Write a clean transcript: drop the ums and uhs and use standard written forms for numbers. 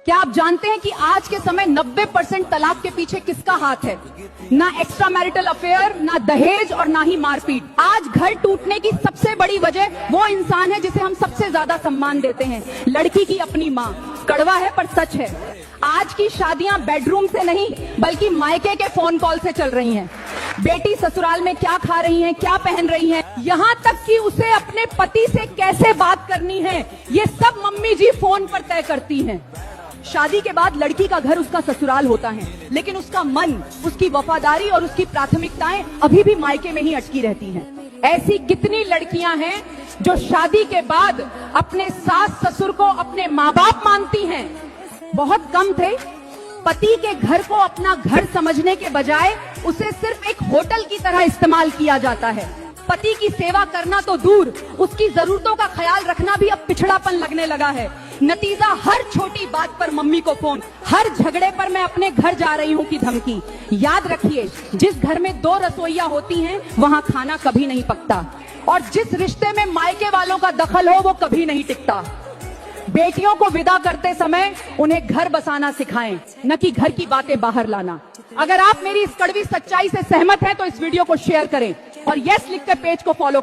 क्या आप जानते हैं कि आज के समय 90% तलाक के पीछे किसका हाथ है? ना एक्स्ट्रा मैरिटल अफेयर, ना दहेज और ना ही मारपीट। आज घर टूटने की सबसे बड़ी वजह वो इंसान है जिसे हम सबसे ज्यादा सम्मान देते हैं, लड़की की अपनी माँ। कड़वा है पर सच है। आज की शादियां बेडरूम से नहीं बल्कि मायके के फोन कॉल से चल रही हैं। बेटी ससुराल में क्या खा रही है, क्या पहन रही है, यहाँ तक कि उसे अपने पति से कैसे बात करनी है, ये सब मम्मी जी फोन पर तय करती हैं। शादी के बाद लड़की का घर उसका ससुराल होता है, लेकिन उसका मन, उसकी वफादारी और उसकी प्राथमिकताएं अभी भी मायके में ही अटकी रहती हैं। ऐसी कितनी लड़कियां हैं जो शादी के बाद अपने सास ससुर को अपने माँ बाप मानती हैं। बहुत कम थे। पति के घर को अपना घर समझने के बजाय उसे सिर्फ एक होटल की तरह इस्तेमाल किया जाता है। पति की सेवा करना तो दूर, उसकी जरूरतों का ख्याल रखना भी अब पिछड़ापन लगने लगा है। नतीजा, हर छोटी बात पर मम्मी को फोन, हर झगड़े पर मैं अपने घर जा रही हूँ की धमकी। याद रखिए, जिस घर में 2 रसोइयां होती हैं वहां खाना कभी नहीं पकता, और जिस रिश्ते में मायके वालों का दखल हो वो कभी नहीं टिकता। बेटियों को विदा करते समय उन्हें घर बसाना सिखाएं, न कि घर की बातें बाहर लाना। अगर आप मेरी इस कड़वी सच्चाई से सहमत हैं तो इस वीडियो को शेयर करें और यस लिख कर पेज को फॉलो